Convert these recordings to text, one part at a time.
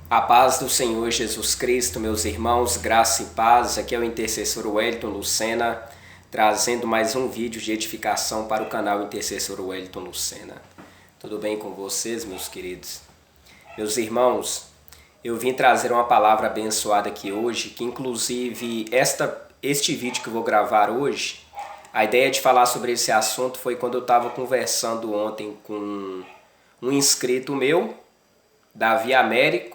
A paz do Senhor Jesus Cristo, meus irmãos, graça e paz. Aqui é o intercessor Wellington Lucena, trazendo mais um vídeo de edificação para o canal Intercessor Wellington Lucena. Tudo bem com vocês, meus queridos? Meus irmãos, eu vim trazer uma palavra abençoada aqui hoje, que inclusive este vídeo que eu vou gravar hoje, a ideia de falar sobre esse assunto foi quando eu estava conversando ontem com um inscrito meu, Davi Américo,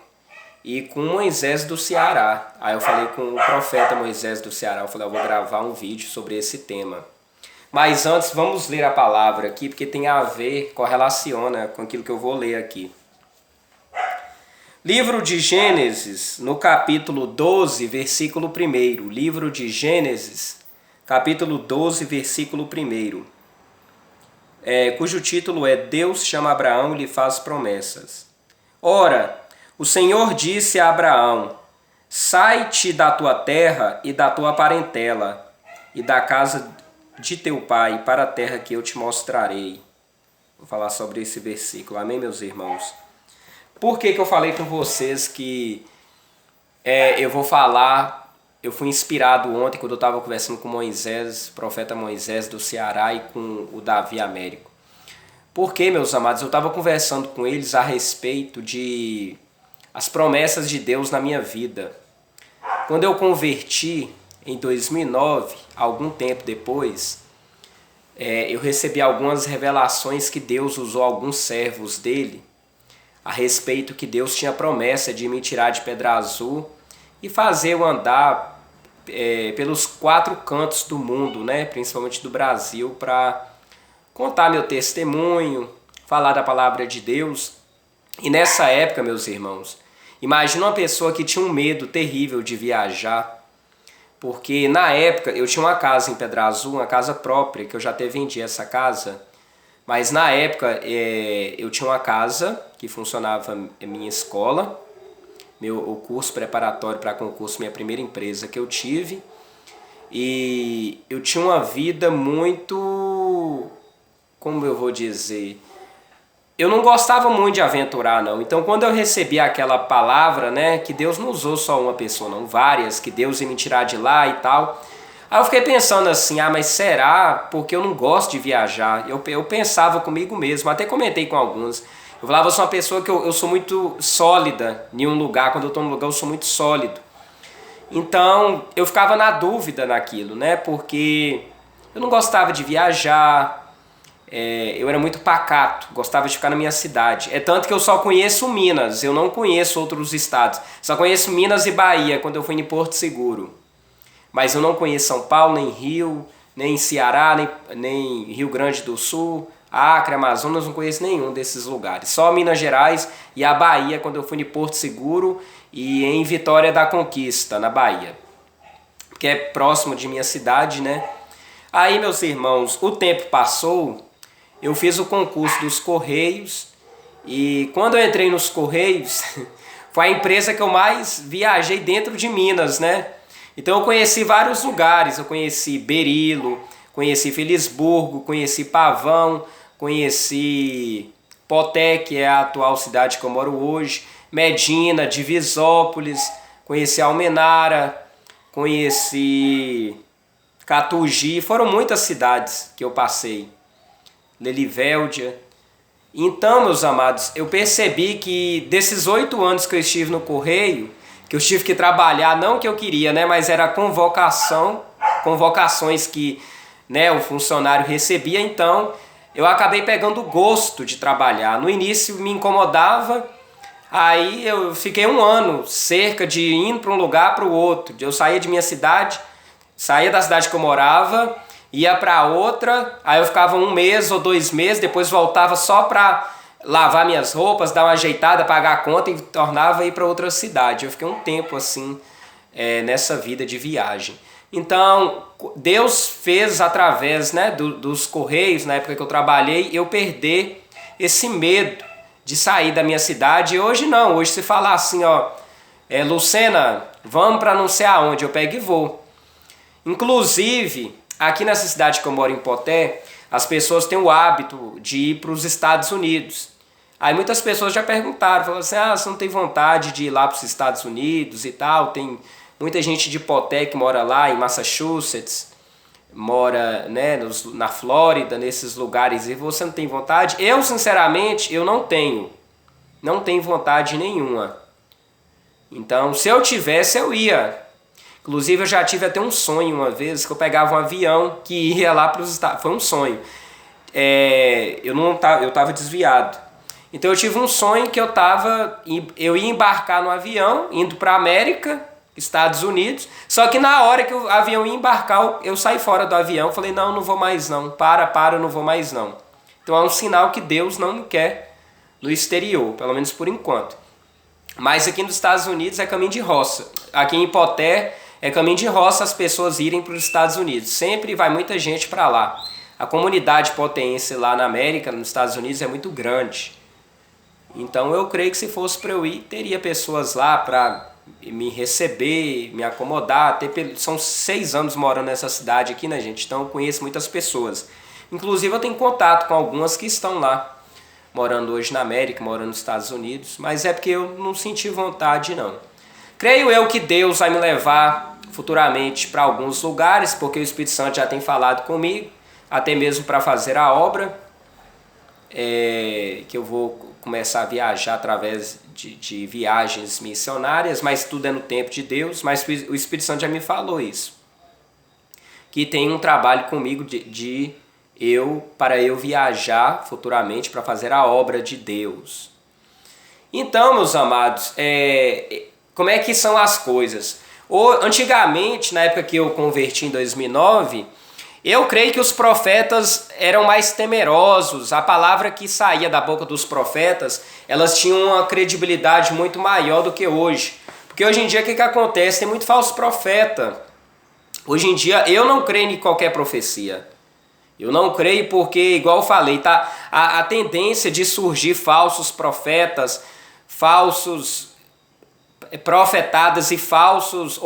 e com Moisés do Ceará. Aí eu falei com o profeta Moisés do Ceará, eu falei, eu vou gravar um vídeo sobre esse tema. Mas antes, vamos ler a palavra aqui, porque tem a ver, correlaciona com aquilo que eu vou ler aqui. Livro de Gênesis, no capítulo 12, versículo 1. Livro de Gênesis, capítulo 12, versículo 1. Cujo título é Deus chama Abraão e lhe faz promessas. Ora, o Senhor disse a Abraão, sai-te da tua terra e da tua parentela e da casa de teu pai para a terra que eu te mostrarei. Vou falar sobre esse versículo, amém, meus irmãos? Por que eu falei com vocês que eu fui inspirado ontem quando eu estava conversando com Moisés, profeta Moisés do Ceará e com o Davi Américo? Porque, meus amados, eu estava conversando com eles a respeito de as promessas de Deus na minha vida. Quando eu converti em 2009, algum tempo depois, eu recebi algumas revelações que Deus usou alguns servos dele a respeito que Deus tinha promessa de me tirar de Pedra Azul e fazer eu andar pelos 4 cantos do mundo, né, principalmente do Brasil, para contar meu testemunho, falar da palavra de Deus. E nessa época, meus irmãos, imagina uma pessoa que tinha um medo terrível de viajar, porque na época eu tinha uma casa em Pedra Azul, uma casa própria, que eu já até vendi essa casa, mas na época eu tinha uma casa que funcionava minha escola, o curso preparatório para concurso, minha primeira empresa que eu tive, e eu tinha uma vida muito, como eu vou dizer, eu não gostava muito de aventurar, não. Então, quando eu recebi aquela palavra, né, que Deus não usou só uma pessoa, não, várias, que Deus ia me tirar de lá e tal. Aí eu fiquei pensando assim, mas será? Porque eu não gosto de viajar. Eu pensava comigo mesmo, até comentei com alguns. Eu falava, eu sou uma pessoa que eu sou muito sólida em um lugar, quando eu estou num lugar eu sou muito sólido. Então, eu ficava na dúvida naquilo, né, porque eu não gostava de viajar. Eu era muito pacato, gostava de ficar na minha cidade. É tanto que eu só conheço Minas, eu não conheço outros estados. Só conheço Minas e Bahia, quando eu fui em Porto Seguro. Mas eu não conheço São Paulo, nem Rio, nem Ceará, nem Rio Grande do Sul, Acre, Amazonas, não conheço nenhum desses lugares. Só Minas Gerais e a Bahia, quando eu fui em Porto Seguro e em Vitória da Conquista, na Bahia. Que é próximo de minha cidade, né? Aí, meus irmãos, o tempo passou. Eu fiz o concurso dos Correios e quando eu entrei nos Correios, foi a empresa que eu mais viajei dentro de Minas, né? Então eu conheci vários lugares, eu conheci Berilo, conheci Felisburgo, conheci Pavão, conheci Poté, que é a atual cidade que eu moro hoje, Medina, Divisópolis, conheci Almenara, conheci Catugi, foram muitas cidades que eu passei. Lelivéldia. Então, meus amados, eu percebi que desses 8 anos que eu estive no Correio, que eu tive que trabalhar, não que eu queria, né, mas era convocações que, né, o funcionário recebia, então eu acabei pegando gosto de trabalhar. No início me incomodava, aí eu fiquei 1 ano, cerca de indo para um lugar para o outro. Eu saía de minha cidade, saía da cidade que eu morava, ia para outra, aí eu ficava 1 mês ou 2 meses, depois voltava só para lavar minhas roupas, dar uma ajeitada, pagar a conta e tornava a ir para outra cidade. Eu fiquei um tempo assim, nessa vida de viagem. Então, Deus fez através, né, dos Correios, na época que eu trabalhei, eu perder esse medo de sair da minha cidade. E hoje não, hoje se falar assim, ó, Lucena, vamos para não sei aonde, eu pego e vou. Inclusive, aqui nessa cidade que eu moro em Poté, as pessoas têm o hábito de ir para os Estados Unidos. Aí muitas pessoas já perguntaram, falaram assim, você não tem vontade de ir lá para os Estados Unidos e tal? Tem muita gente de Poté que mora lá em Massachusetts, mora, né, na Flórida, nesses lugares, e você não tem vontade? Eu, sinceramente, eu não tenho vontade nenhuma. Então, se eu tivesse, eu ia. Inclusive, eu já tive até um sonho uma vez, que eu pegava um avião que ia lá para os Estados Unidos. Foi um sonho. Eu estava desviado. Então, eu tive um sonho que eu ia embarcar no avião, indo para a América, Estados Unidos. Só que na hora que o avião ia embarcar, eu saí fora do avião. Falei, não vou mais não. Para, não vou mais não. Então, é um sinal que Deus não me quer no exterior, pelo menos por enquanto. Mas aqui nos Estados Unidos é caminho de roça. Aqui em Poté é caminho de roça as pessoas irem para os Estados Unidos. Sempre vai muita gente para lá. A comunidade potense lá na América, nos Estados Unidos, é muito grande. Então eu creio que se fosse para eu ir, teria pessoas lá para me receber, me acomodar. São 6 anos morando nessa cidade aqui, né, gente? Então eu conheço muitas pessoas. Inclusive eu tenho contato com algumas que estão lá, morando hoje na América, morando nos Estados Unidos. Mas é porque eu não senti vontade, não. Creio eu que Deus vai me levar futuramente para alguns lugares, porque o Espírito Santo já tem falado comigo, até mesmo para fazer a obra, que eu vou começar a viajar através de viagens missionárias, mas tudo é no tempo de Deus. Mas o Espírito Santo já me falou isso, que tem um trabalho comigo para eu viajar futuramente para fazer a obra de Deus. Então, meus amados, como é que são as coisas? Antigamente, na época que eu converti em 2009, eu creio que os profetas eram mais temerosos. A palavra que saía da boca dos profetas, elas tinham uma credibilidade muito maior do que hoje. Porque hoje em dia, o que acontece? Tem muito falso profeta. Hoje em dia, eu não creio em qualquer profecia. Eu não creio porque, igual eu falei, tá? A tendência de surgir falsos profetas, falsos profetadas e falsos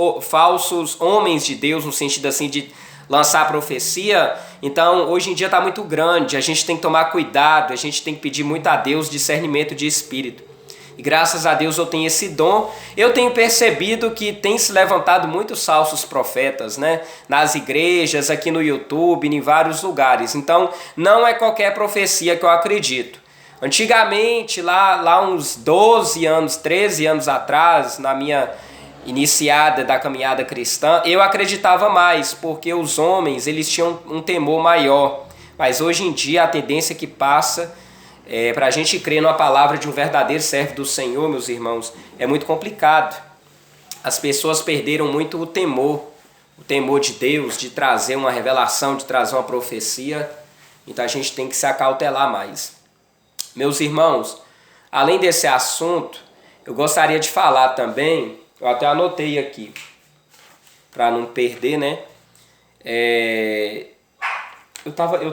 homens de Deus, no sentido assim de lançar profecia. Então hoje em dia está muito grande, a gente tem que tomar cuidado, a gente tem que pedir muito a Deus discernimento de espírito. E graças a Deus eu tenho esse dom. Eu tenho percebido que tem se levantado muitos falsos profetas, né? Nas igrejas, aqui no YouTube, em vários lugares. Então não é qualquer profecia que eu acredito. Antigamente, lá uns 12 anos, 13 anos atrás, na minha iniciada da caminhada cristã, eu acreditava mais, porque os homens eles tinham um temor maior. Mas hoje em dia a tendência que passa para a gente crer numa palavra de um verdadeiro servo do Senhor, meus irmãos, é muito complicado. As pessoas perderam muito o temor de Deus, de trazer uma revelação, de trazer uma profecia. Então a gente tem que se acautelar mais. Meus irmãos, além desse assunto, eu gostaria de falar também, eu até anotei aqui, para não perder, né? Eu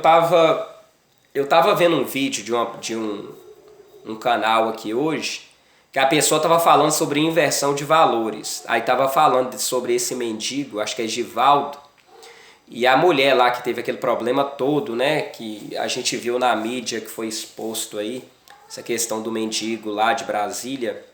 tava vendo um vídeo de um canal aqui hoje, que a pessoa estava falando sobre inversão de valores. Aí estava falando sobre esse mendigo, acho que é Givaldo, e a mulher lá que teve aquele problema todo, né, que a gente viu na mídia, que foi exposto aí, essa questão do mendigo lá de Brasília,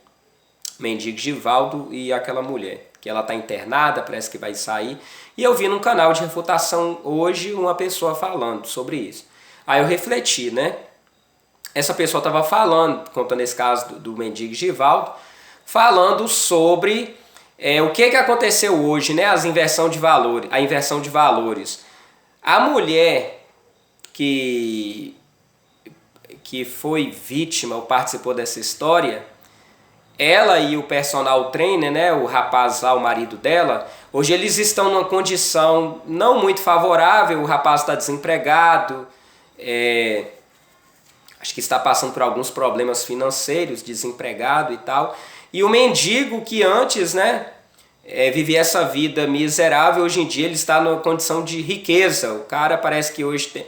mendigo Givaldo e aquela mulher, que ela está internada, parece que vai sair. E eu vi num canal de refutação hoje uma pessoa falando sobre isso. Aí eu refleti, né? Essa pessoa estava falando, contando esse caso do mendigo Givaldo, falando sobre o que aconteceu hoje, né? A inversão de valores. A mulher que foi vítima ou participou dessa história, ela e o personal trainer, né, o rapaz lá, o marido dela, hoje eles estão numa condição não muito favorável. O rapaz está desempregado, acho que está passando por alguns problemas financeiros, desempregado e tal. E o mendigo que antes, né, vivia essa vida miserável, hoje em dia ele está numa condição de riqueza. O cara parece que hoje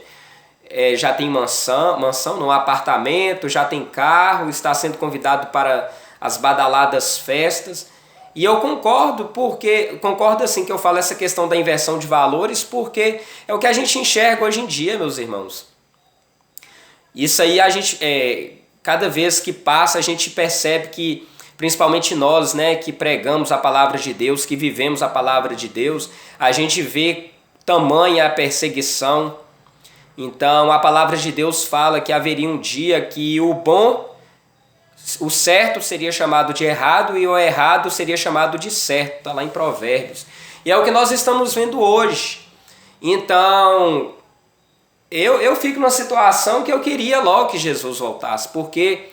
já tem mansão, apartamento, já tem carro, está sendo convidado para as badaladas festas. E eu concordo assim que eu falo essa questão da inversão de valores, porque é o que a gente enxerga hoje em dia, meus irmãos. Isso aí a gente, cada vez que passa a gente percebe que, principalmente nós, né, que pregamos a palavra de Deus, que vivemos a palavra de Deus, a gente vê tamanha a perseguição. Então a palavra de Deus fala que haveria um dia que o certo seria chamado de errado e o errado seria chamado de certo, está lá em Provérbios. E é o que nós estamos vendo hoje. Então, eu fico numa situação que eu queria logo que Jesus voltasse, porque,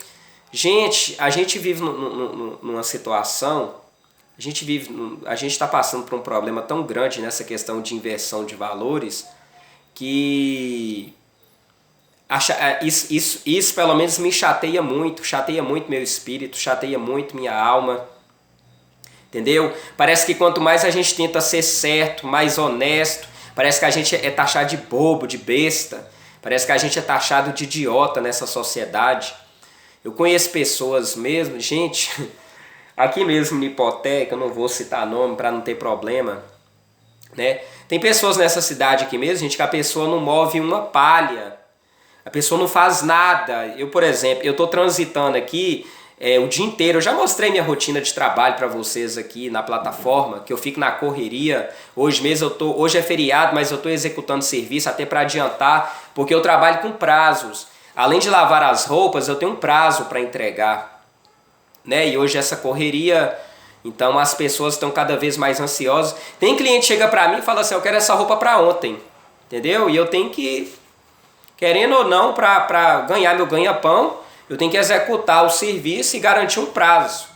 gente, a gente vive numa situação, a gente está passando por um problema tão grande nessa questão de inversão de valores, que isso pelo menos me chateia muito meu espírito, chateia muito minha alma, entendeu? Parece que quanto mais a gente tenta ser certo, mais honesto, parece que a gente é taxado de bobo, de besta, parece que a gente é taxado de idiota nessa sociedade. Eu conheço pessoas mesmo, gente, aqui mesmo na hipoteca, eu não vou citar nome para não ter problema, né? Tem pessoas nessa cidade aqui mesmo, gente, que a pessoa não move uma palha. A pessoa não faz nada. Eu, por exemplo, eu estou transitando aqui o dia inteiro. Eu já mostrei minha rotina de trabalho para vocês aqui na plataforma, que eu fico na correria. Hoje mesmo hoje é feriado, mas eu estou executando serviço até para adiantar, porque eu trabalho com prazos. Além de lavar as roupas, eu tenho um prazo para entregar, né? E hoje essa correria, então as pessoas estão cada vez mais ansiosas. Tem cliente que chega para mim e fala assim: eu quero essa roupa para ontem, entendeu? E eu tenho que, querendo ou não, para ganhar meu ganha-pão, eu tenho que executar o serviço e garantir um prazo.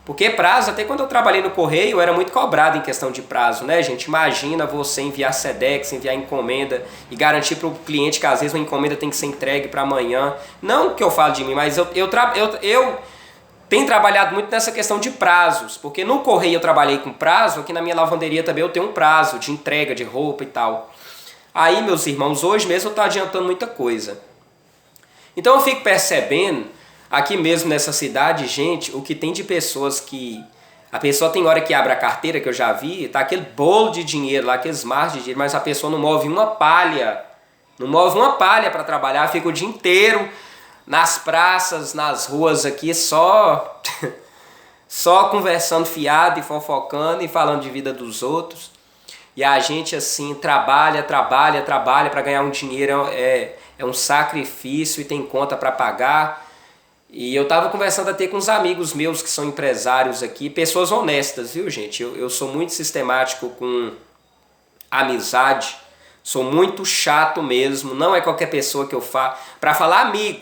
Porque prazo, até quando eu trabalhei no correio, eu era muito cobrado em questão de prazo, né, gente? Imagina você enviar SEDEX, enviar encomenda e garantir para o cliente que às vezes uma encomenda tem que ser entregue para amanhã. Não que eu falo de mim, mas eu tenho trabalhado muito nessa questão de prazos. Porque no correio eu trabalhei com prazo, aqui na minha lavanderia também eu tenho um prazo de entrega de roupa e tal. Aí, meus irmãos, hoje mesmo eu estou adiantando muita coisa. Então eu fico percebendo, aqui mesmo nessa cidade, gente, o que tem de pessoas que... A pessoa tem hora que abre a carteira, que eu já vi, tá aquele bolo de dinheiro lá, aqueles mares de dinheiro, mas a pessoa não move uma palha. Não move uma palha para trabalhar, fica o dia inteiro nas praças, nas ruas aqui, só conversando fiado e fofocando e falando de vida dos outros. E a gente assim trabalha para ganhar um dinheiro, é um sacrifício e tem conta para pagar. E eu estava conversando até com uns amigos meus que são empresários aqui, pessoas honestas, viu, gente? Eu sou muito sistemático com amizade, sou muito chato mesmo, não é qualquer pessoa que eu falo. Para falar amigo,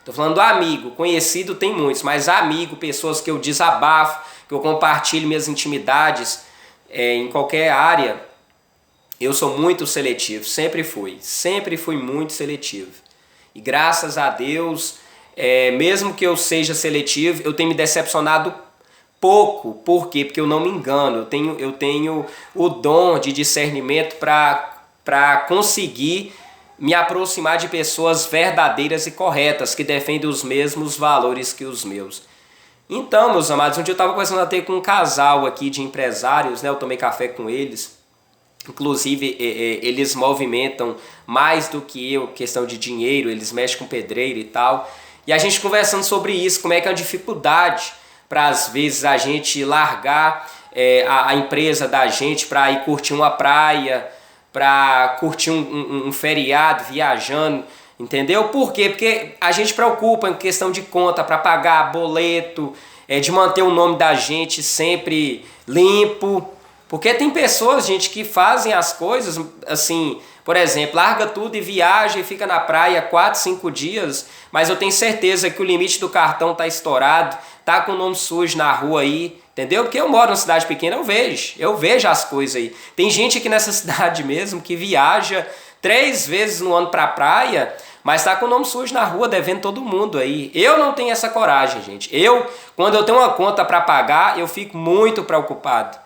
tô falando amigo, conhecido tem muitos, mas amigo, pessoas que eu desabafo, que eu compartilho minhas intimidades, em qualquer área, eu sou muito seletivo, sempre fui muito seletivo. E graças a Deus, mesmo que eu seja seletivo, eu tenho me decepcionado pouco. Por quê? Porque eu não me engano, eu tenho o dom de discernimento para conseguir me aproximar de pessoas verdadeiras e corretas, que defendem os mesmos valores que os meus. Então, meus amados, um dia eu estava conversando até com um casal aqui de empresários, né? Eu tomei café com eles. Inclusive, eles movimentam mais do que eu, questão de dinheiro, eles mexem com pedreiro e tal. E a gente conversando sobre isso, como é que é uma dificuldade para, às vezes, a gente largar a empresa da gente para ir curtir uma praia, para curtir um feriado viajando. Entendeu? Por quê? Porque a gente preocupa em questão de conta para pagar boleto, de manter o nome da gente sempre limpo. Porque tem pessoas, gente, que fazem as coisas assim, por exemplo, larga tudo e viaja e fica na praia 4, 5 dias, mas eu tenho certeza que o limite do cartão tá estourado, tá com o nome sujo na rua aí, entendeu? Porque eu moro numa cidade pequena, eu vejo as coisas aí. Tem gente aqui nessa cidade mesmo que viaja 3 vezes no ano pra praia, mas tá com o nome sujo na rua, devendo todo mundo aí. Eu não tenho essa coragem, gente. Quando eu tenho uma conta para pagar, eu fico muito preocupado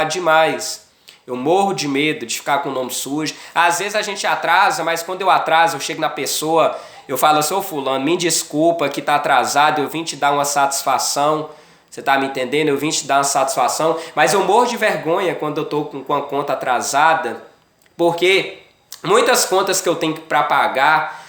demais. Eu morro de medo de ficar com o nome sujo. Às vezes a gente atrasa, mas quando eu atraso, eu chego na pessoa, eu falo: "Seu fulano, me desculpa que tá atrasado, eu vim te dar uma satisfação." Você tá me entendendo? Eu vim te dar uma satisfação, mas eu morro de vergonha quando eu tô com a conta atrasada, porque muitas contas que eu tenho para pagar,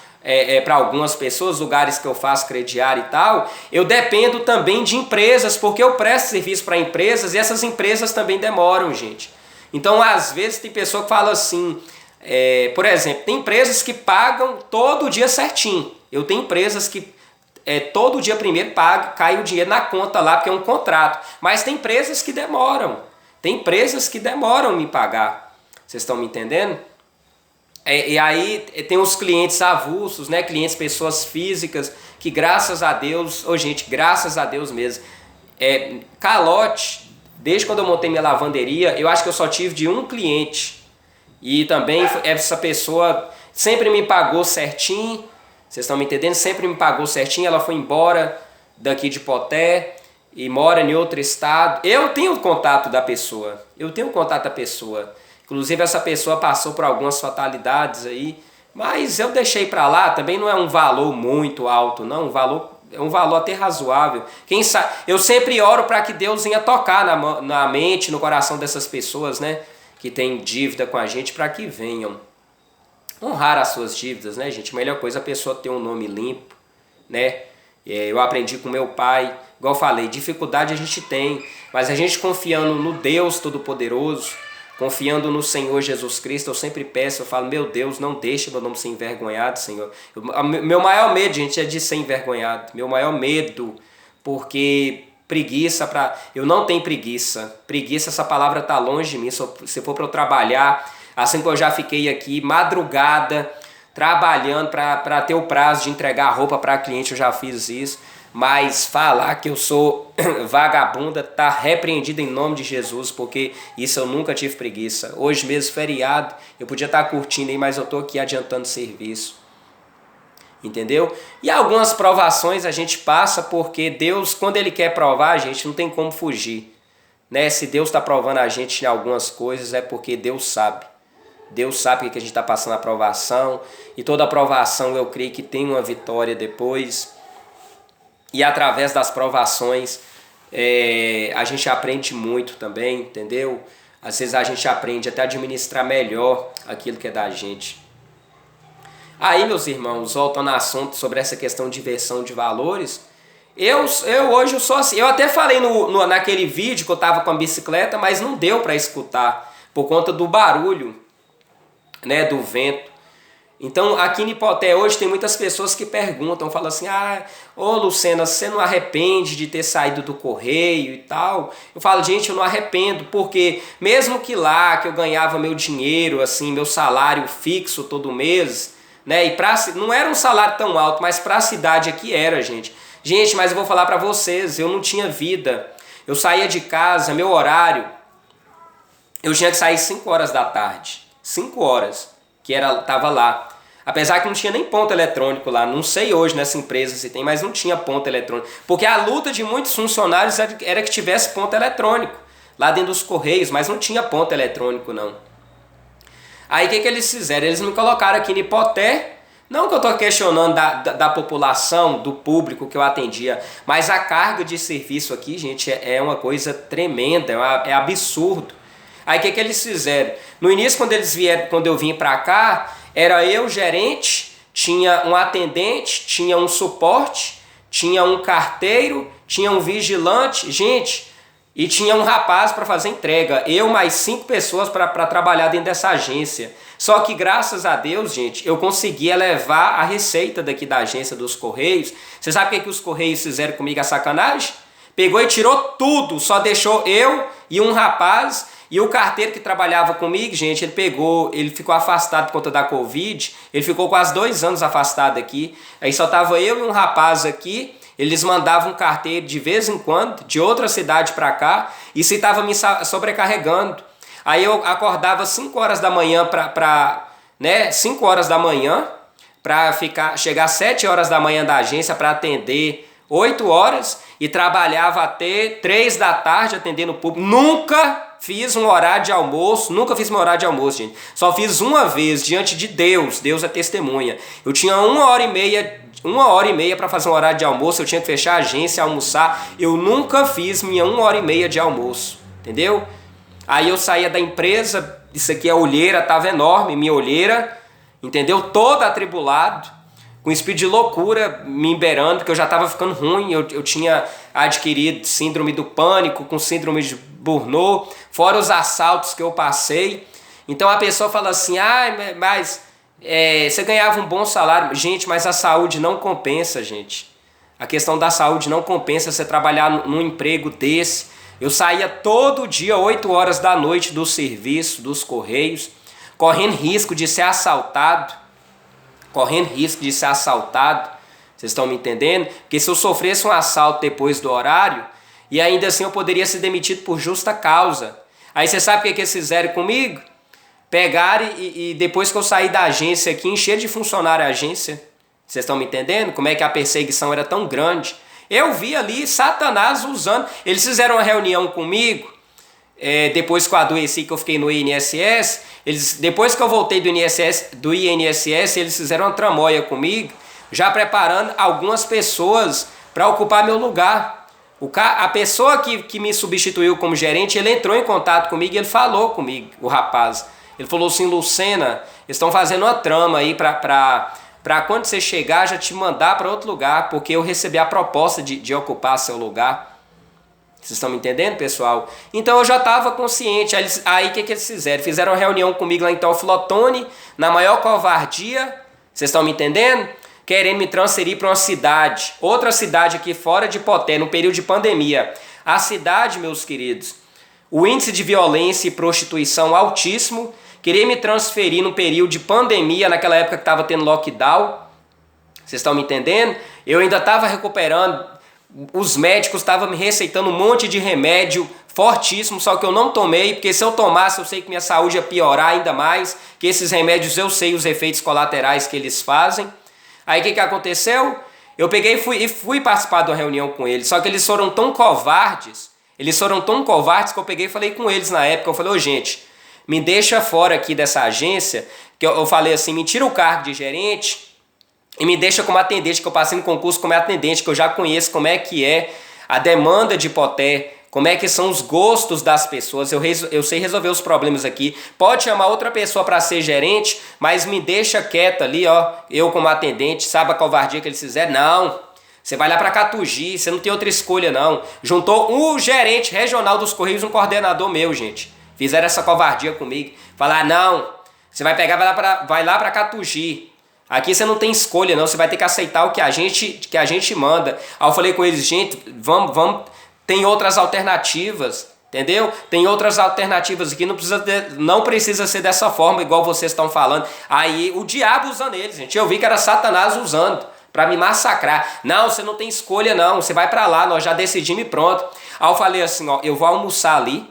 para algumas pessoas, lugares que eu faço crediário e tal, eu dependo também de empresas, porque eu presto serviço para empresas e essas empresas também demoram, gente. Então, às vezes, tem pessoa que fala assim, por exemplo, tem empresas que pagam todo dia certinho. Eu tenho empresas que todo dia primeiro cai o dinheiro na conta lá, porque é um contrato. Mas tem empresas que demoram. Tem empresas que demoram me pagar. Vocês estão me entendendo? E aí tem os clientes avulsos, né? Clientes, pessoas físicas, que graças a Deus, gente, graças a Deus mesmo, calote, desde quando eu montei minha lavanderia, eu acho que eu só tive de um cliente. E também essa pessoa sempre me pagou certinho, vocês estão me entendendo? Sempre me pagou certinho, ela foi embora daqui de Poté e mora em outro estado. Eu tenho o contato da pessoa, Inclusive essa pessoa passou por algumas fatalidades aí, mas eu deixei para lá, também não é um valor muito alto, não, é um valor até razoável. Quem sabe, eu sempre oro para que Deus venha tocar na mente, no coração dessas pessoas, né, que tem dívida com a gente, para que venham honrar as suas dívidas, né, gente? A melhor coisa é a pessoa ter um nome limpo, né? Eu aprendi com meu pai, igual eu falei, dificuldade a gente tem, mas a gente confiando no Deus Todo-Poderoso, confiando no Senhor Jesus Cristo, eu sempre peço, eu falo, meu Deus, não deixe meu nome ser envergonhado, Senhor. Meu maior medo, gente, é de ser envergonhado. Meu maior medo, porque eu não tenho preguiça. Preguiça, essa palavra está longe de mim. Se for para eu trabalhar, assim que eu já fiquei aqui, madrugada, trabalhando para ter o prazo de entregar a roupa para cliente, eu já fiz isso. Mas falar que eu sou vagabunda está repreendido em nome de Jesus, porque isso eu nunca tive preguiça. Hoje mesmo, feriado, eu podia estar curtindo aí, mas eu estou aqui adiantando serviço. Entendeu? E algumas provações a gente passa porque Deus, quando Ele quer provar, a gente não tem como fugir. Né? Se Deus está provando a gente em algumas coisas, é porque Deus sabe. Deus sabe que a gente está passando a provação, e toda aprovação eu creio que tem uma vitória depois. E através das provações a gente aprende muito também, entendeu? Às vezes a gente aprende até a administrar melhor aquilo que é da gente. Aí, meus irmãos, voltando ao assunto sobre essa questão de inversão de valores, hoje eu sou assim. Eu até falei naquele vídeo que eu estava com a bicicleta, mas não deu para escutar por conta do barulho, né, do vento. Então, aqui em Ipoté hoje tem muitas pessoas que perguntam, falam assim, ô Lucena, você não arrepende de ter saído do correio e tal? Eu falo, gente, eu não arrependo, porque mesmo que lá que eu ganhava meu dinheiro, assim, meu salário fixo todo mês, né, e não era um salário tão alto, mas para a cidade aqui era, gente. Gente, mas eu vou falar para vocês, eu não tinha vida. Eu saía de casa, meu horário, eu tinha que sair 5 horas da tarde, 5 horas. Que estava lá. Apesar que não tinha nem ponto eletrônico lá. Não sei hoje nessa empresa se tem, mas não tinha ponto eletrônico. Porque a luta de muitos funcionários era que tivesse ponto eletrônico lá dentro dos correios, mas não tinha ponto eletrônico não. Aí o que eles fizeram? Eles me colocaram aqui em Ipoté. Não que eu estou questionando da população, do público que eu atendia, mas a carga de serviço aqui, gente, é uma coisa tremenda, é absurdo. Aí o que eles fizeram? No início, quando eu vim para cá, era eu, gerente, tinha um atendente, tinha um suporte, tinha um carteiro, tinha um vigilante, gente, e tinha um rapaz para fazer entrega. Eu mais 5 pessoas para trabalhar dentro dessa agência. Só que graças a Deus, gente, eu consegui elevar a receita daqui da agência dos Correios. Você sabe o que os Correios fizeram comigo, a sacanagem? Pegou e tirou tudo, só deixou eu e um rapaz. E o carteiro que trabalhava comigo, gente, ele ficou afastado por conta da Covid, ele ficou quase 2 anos afastado aqui, aí só tava eu e um rapaz aqui, eles mandavam um carteiro de vez em quando, de outra cidade para cá, e se estava me sobrecarregando. Aí eu acordava 5 horas da manhã né, 5 horas da manhã, para chegar às 7 horas da manhã da agência para atender 8 horas, e trabalhava até 3 da tarde atendendo o público. Nunca fiz um horário de almoço, gente. Só fiz uma vez diante de Deus, Deus é testemunha. Eu tinha 1h30 para fazer um horário de almoço, eu tinha que fechar a agência, almoçar. Eu nunca fiz minha 1h30 de almoço, entendeu? Aí eu saía da empresa, isso aqui é a olheira, estava enorme, minha olheira, entendeu? Todo atribulado, com espírito de loucura me emberando, porque eu já estava ficando ruim, eu tinha adquirido síndrome do pânico, com síndrome de Burnout, fora os assaltos que eu passei. Então a pessoa fala assim, mas você ganhava um bom salário. Gente, mas a saúde não compensa, gente. A questão da saúde não compensa você trabalhar num emprego desse. Eu saía todo dia, 8 horas da noite do serviço, dos Correios, correndo risco de ser assaltado. Vocês estão me entendendo? Porque se eu sofresse um assalto depois do horário, e ainda assim eu poderia ser demitido por justa causa. Aí você sabe o que eles fizeram comigo? Pegaram e depois que eu saí da agência aqui, encher de funcionário a agência. Vocês estão me entendendo? Como é que a perseguição era tão grande? Eu vi ali Satanás usando. Eles fizeram uma reunião comigo, depois que eu adoeci, que eu fiquei no INSS. Depois que eu voltei do INSS, eles fizeram uma tramóia comigo, já preparando algumas pessoas para ocupar meu lugar. A pessoa que me substituiu como gerente, ele entrou em contato comigo e ele falou comigo, o rapaz. Ele falou assim, Lucena, eles estão fazendo uma trama aí para quando você chegar já te mandar para outro lugar, porque eu recebi a proposta de ocupar seu lugar. Vocês estão me entendendo, pessoal? Então eu já estava consciente. Aí o que eles fizeram? Fizeram uma reunião comigo lá em Teoflotone, na maior covardia. Vocês estão me entendendo? Querendo me transferir para uma cidade, outra cidade aqui fora de Poté, no período de pandemia. A cidade, meus queridos, o índice de violência e prostituição altíssimo. Queria me transferir no período de pandemia, naquela época que estava tendo lockdown. Vocês estão me entendendo? Eu ainda estava recuperando. Os médicos estavam me receitando um monte de remédio fortíssimo, só que eu não tomei, porque se eu tomasse eu sei que minha saúde ia piorar ainda mais, que esses remédios eu sei os efeitos colaterais que eles fazem. Aí o que aconteceu? Eu peguei e fui participar de uma reunião com eles, só que eles foram tão covardes, que eu peguei e falei com eles na época, eu falei, gente, me deixa fora aqui dessa agência, que eu falei assim, me tira o cargo de gerente, e me deixa como atendente, que eu passei no concurso como atendente, que eu já conheço como é que é a demanda de Poté, como é que são os gostos das pessoas, eu sei resolver os problemas aqui. Pode chamar outra pessoa para ser gerente, mas me deixa quieta ali, ó, eu como atendente, sabe a covardia que eles fizeram? Não, você vai lá para Catugi, você não tem outra escolha não. Juntou o gerente regional dos Correios, um coordenador meu, gente. Fizeram essa covardia comigo. Falaram, não, você vai pegar, vai lá para Catugi. Aqui você não tem escolha não, você vai ter que aceitar o que a gente manda. Aí eu falei com eles, gente, vamos, tem outras alternativas, entendeu? Tem outras alternativas aqui, não precisa ser dessa forma, igual vocês estão falando. Aí o diabo usando eles, gente, eu vi que era Satanás usando para me massacrar. Não, você não tem escolha não, você vai para lá, nós já decidimos e pronto. Aí eu falei assim, ó, eu vou almoçar ali,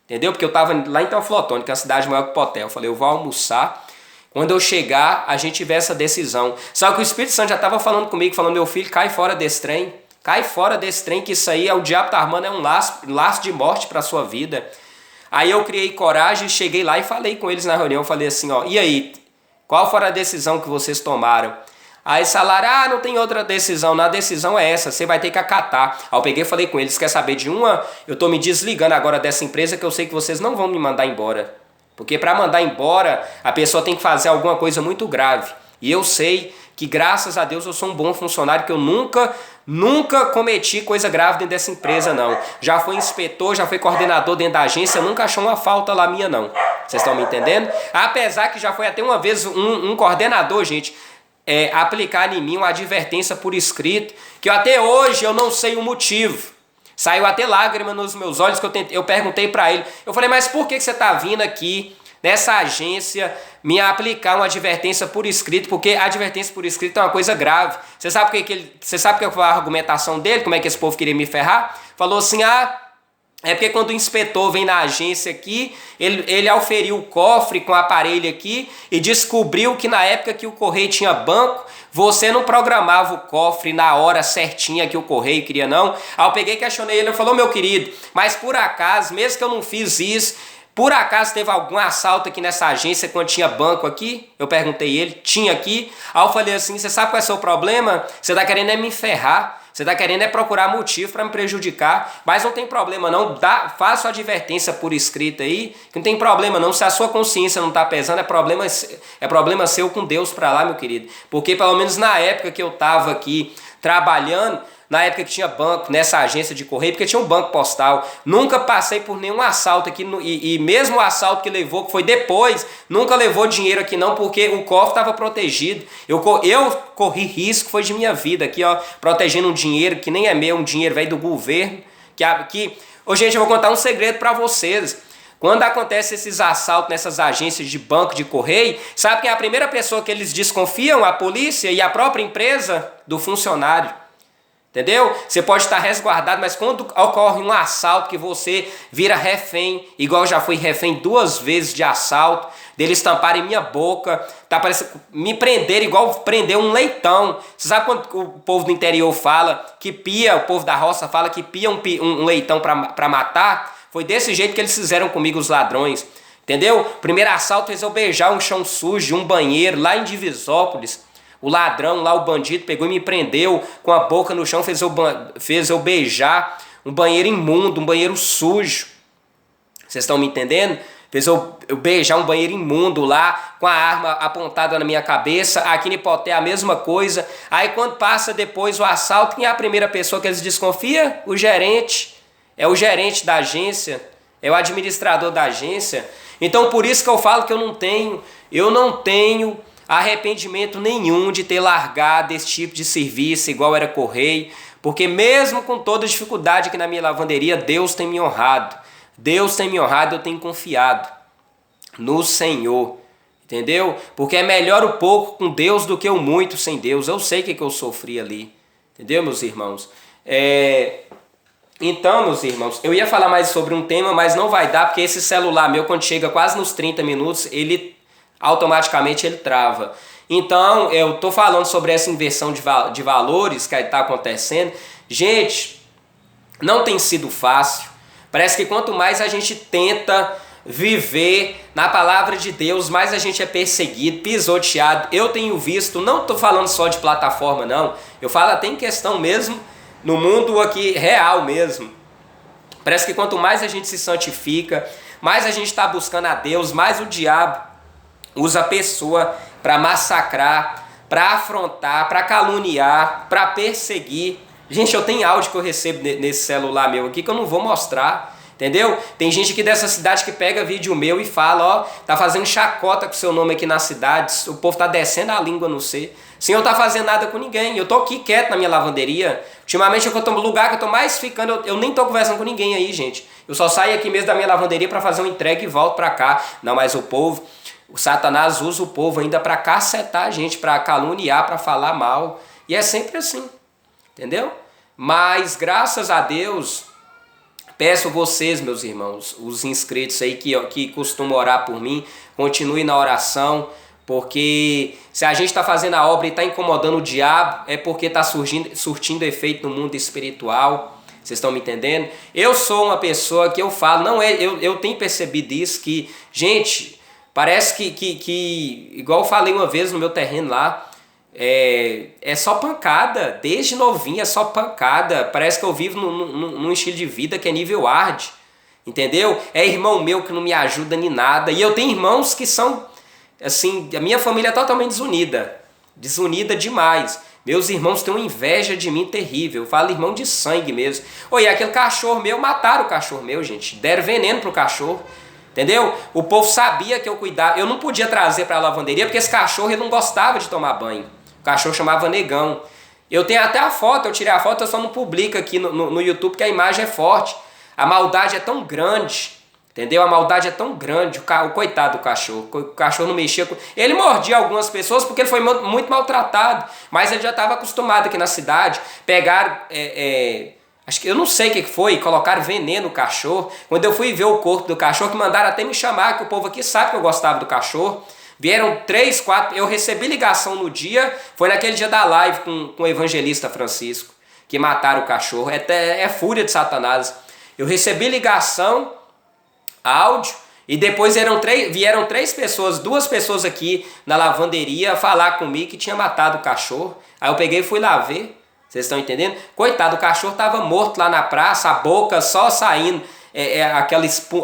entendeu? Porque eu tava lá em Teoflotone, que é uma cidade maior que Poté. Eu falei, eu vou almoçar. Quando eu chegar, a gente tiver essa decisão. Só que o Espírito Santo já estava falando comigo, falando, meu filho, cai fora desse trem. Cai fora desse trem, que isso aí é o diabo tá armando, é um laço de morte para a sua vida. Aí eu criei coragem, cheguei lá e falei com eles na reunião. Falei assim, ó, e aí, qual foi a decisão que vocês tomaram? Aí eles falaram, não tem outra decisão, a decisão é essa, você vai ter que acatar. Aí eu peguei e falei com eles, quer saber de uma? Eu tô me desligando agora dessa empresa que eu sei que vocês não vão me mandar embora. Porque para mandar embora, a pessoa tem que fazer alguma coisa muito grave. E eu sei que, graças a Deus, eu sou um bom funcionário, que eu nunca cometi coisa grave dentro dessa empresa, não. Já fui inspetor, já fui coordenador dentro da agência, nunca achou uma falta lá minha, não. Vocês estão me entendendo? Apesar que já foi até uma vez um coordenador, gente, aplicar em mim uma advertência por escrito, que até hoje eu não sei o motivo. Saiu até lágrima nos meus olhos, que eu perguntei para ele. Eu falei, mas por que você está vindo aqui nessa agência me aplicar uma advertência por escrito? Porque a advertência por escrito é uma coisa grave. Você sabe qual foi a argumentação dele? Como é que esse povo queria me ferrar? Falou assim, é porque quando o inspetor vem na agência aqui, ele auferiu o cofre com o aparelho aqui e descobriu que na época que o correio tinha banco, você não programava o cofre na hora certinha que o correio queria, não. Aí eu peguei e questionei ele, ele falou, meu querido, mas por acaso, mesmo que eu não fiz isso, por acaso teve algum assalto aqui nessa agência quando tinha banco aqui? Eu perguntei ele, tinha aqui? Aí eu falei assim, você sabe qual é o seu problema? Você tá querendo me ferrar. Você está querendo é procurar motivo para me prejudicar, mas não tem problema não, faça a advertência por escrito aí, que não tem problema não, se a sua consciência não está pesando, é problema seu com Deus para lá, meu querido. Porque pelo menos na época que eu estava aqui trabalhando, na época que tinha banco, nessa agência de correio, porque tinha um banco postal, nunca passei por nenhum assalto aqui, e mesmo o assalto que levou, que foi depois, nunca levou dinheiro aqui não, porque o cofre estava protegido. Eu corri risco, foi de minha vida aqui, ó, protegendo um dinheiro que nem é meu, um dinheiro velho do governo, Ô, gente, eu vou contar um segredo para vocês. Quando acontece esses assaltos nessas agências de banco de correio, sabe quem é a primeira pessoa que eles desconfiam? A polícia e a própria empresa? Do funcionário. Entendeu? Você pode estar resguardado, mas quando ocorre um assalto que você vira refém, igual eu já fui refém 2 vezes de assalto, deles tamparem minha boca, tá parecendo, me prenderem igual prender um leitão. Você sabe quando o povo do interior fala que pia, o povo da roça fala que pia um leitão para matar? Foi desse jeito que eles fizeram comigo, os ladrões. Entendeu? Primeiro assalto fez eu beijar um chão sujo, um banheiro, lá em Divisópolis. O ladrão lá, o bandido, pegou e me prendeu com a boca no chão, fez eu beijar um banheiro imundo, um banheiro sujo. Vocês estão me entendendo? Fez eu beijar um banheiro imundo lá, com a arma apontada na minha cabeça. Aqui no Ipoté a mesma coisa. Aí quando passa depois o assalto, quem é a primeira pessoa que eles desconfiam? O gerente. É o gerente da agência, é o administrador da agência. Então por isso que eu falo que eu não tenho arrependimento nenhum de ter largado esse tipo de serviço, igual era correio, porque mesmo com toda a dificuldade aqui na minha lavanderia, Deus tem me honrado. Deus tem me honrado, eu tenho confiado no Senhor, entendeu? Porque é melhor o pouco com Deus do que o muito sem Deus. Eu sei o que eu sofri ali, entendeu, meus irmãos? Então, meus irmãos, eu ia falar mais sobre um tema, mas não vai dar, porque esse celular meu, quando chega quase nos 30 minutos, automaticamente ele trava. Então, eu tô falando sobre essa inversão de valores que está acontecendo. Gente, não tem sido fácil. Parece que quanto mais a gente tenta viver na palavra de Deus, mais a gente é perseguido, pisoteado. Eu tenho visto, não tô falando só de plataforma não, eu falo até em questão mesmo, no mundo aqui real mesmo. Parece que quanto mais a gente se santifica, mais a gente está buscando a Deus, mais o diabo usa a pessoa para massacrar, para afrontar, para caluniar, para perseguir. Gente, eu tenho áudio que eu recebo nesse celular meu aqui que eu não vou mostrar, entendeu? Tem gente aqui dessa cidade que pega vídeo meu e fala, ó, tá fazendo chacota com seu nome aqui na cidade, o povo tá descendo a língua no C. Sem eu tá fazendo nada com ninguém, eu tô aqui quieto na minha lavanderia. Ultimamente no lugar que eu tô mais ficando, eu nem tô conversando com ninguém aí, gente. Eu só saio aqui mesmo da minha lavanderia para fazer uma entrega e volto para cá. Não, mas o povo... O Satanás usa o povo ainda para cacetar a gente, para caluniar, para falar mal. E é sempre assim, entendeu? Mas graças a Deus, peço vocês, meus irmãos, os inscritos aí que costumam orar por mim, continuem na oração, porque se a gente está fazendo a obra e está incomodando o diabo, é porque está surtindo efeito no mundo espiritual. Vocês estão me entendendo? Eu sou uma pessoa que eu falo, eu tenho percebido isso, que, gente... Parece que, igual eu falei uma vez no meu terreno lá, é só pancada, desde novinho é só pancada. Parece que eu vivo num estilo de vida que é nível hard, entendeu? É irmão meu que não me ajuda nem nada. E eu tenho irmãos que são, assim, a minha família é totalmente desunida demais. Meus irmãos têm uma inveja de mim terrível, eu falo irmão de sangue mesmo. Oi, aquele cachorro meu, mataram o cachorro meu, gente, deram veneno pro cachorro. Entendeu? O povo sabia que eu cuidava. Eu não podia trazer para a lavanderia porque esse cachorro ele não gostava de tomar banho. O cachorro chamava Negão. Eu tenho até a foto, eu tirei a foto, eu só não publico aqui no YouTube porque a imagem é forte. A maldade é tão grande. Entendeu? A maldade é tão grande. O coitado do cachorro. O cachorro não mexia com... Ele mordia algumas pessoas porque ele foi muito maltratado. Mas ele já estava acostumado aqui na cidade. Pegaram... Acho que eu não sei o que foi, colocaram veneno no cachorro. Quando eu fui ver o corpo do cachorro, que mandaram até me chamar, que o povo aqui sabe que eu gostava do cachorro. Vieram 3, 4, eu recebi ligação no dia, foi naquele dia da live com o evangelista Francisco, que mataram o cachorro. É fúria de Satanás. Eu recebi ligação, áudio, e depois vieram 3 pessoas, 2 pessoas aqui na lavanderia falar comigo que tinha matado o cachorro. Aí eu peguei e fui lá ver. Vocês estão entendendo? Coitado, o cachorro tava morto lá na praça, a boca só saindo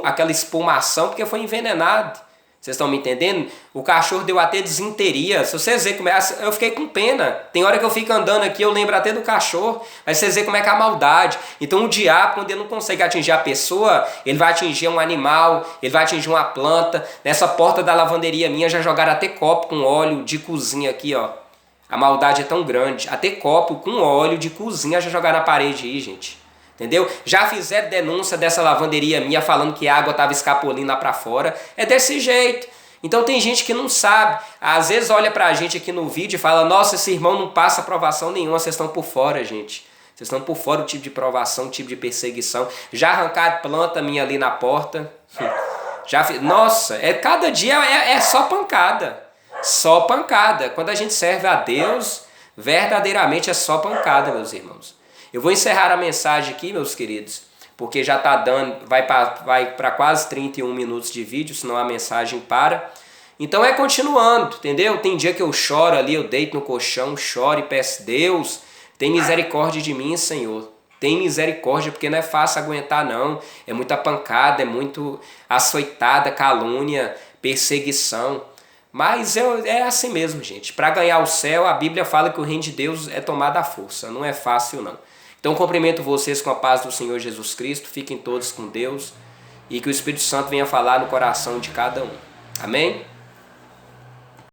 aquela espumação, porque foi envenenado. Vocês estão me entendendo? O cachorro deu até desinteria. Se vocês verem como é, eu fiquei com pena. Tem hora que eu fico andando aqui, eu lembro até do cachorro. Mas vocês verem como é que é a maldade. Então o diabo, quando ele não consegue atingir a pessoa, ele vai atingir um animal, ele vai atingir uma planta. Nessa porta da lavanderia minha já jogaram até copo com óleo de cozinha aqui, ó. A maldade é tão grande. Até copo com óleo de cozinha já jogaram na parede aí, gente. Entendeu? Já fizeram denúncia dessa lavanderia minha falando que a água estava escapulindo lá para fora. É desse jeito. Então tem gente que não sabe. Às vezes olha pra gente aqui no vídeo e fala: nossa, esse irmão não passa provação nenhuma. Vocês estão por fora, gente. Vocês estão por fora do tipo de provação, tipo de perseguição. Já arrancaram planta minha ali na porta. Nossa, cada dia é só pancada. Só pancada. Quando a gente serve a Deus, verdadeiramente é só pancada, meus irmãos. Eu vou encerrar a mensagem aqui, meus queridos, porque já está dando, vai para quase 31 minutos de vídeo, senão a mensagem para. Então é continuando, entendeu? Tem dia que eu choro ali, eu deito no colchão, choro e peço: Deus, tem misericórdia de mim, Senhor. Tem misericórdia, porque não é fácil aguentar não. É muita pancada, é muito açoitada, calúnia, perseguição. Mas é assim mesmo, gente. Para ganhar o céu, a Bíblia fala que o reino de Deus é tomado à força. Não é fácil não. Então cumprimento vocês com a paz do Senhor Jesus Cristo. Fiquem todos com Deus. E que o Espírito Santo venha falar no coração de cada um. Amém?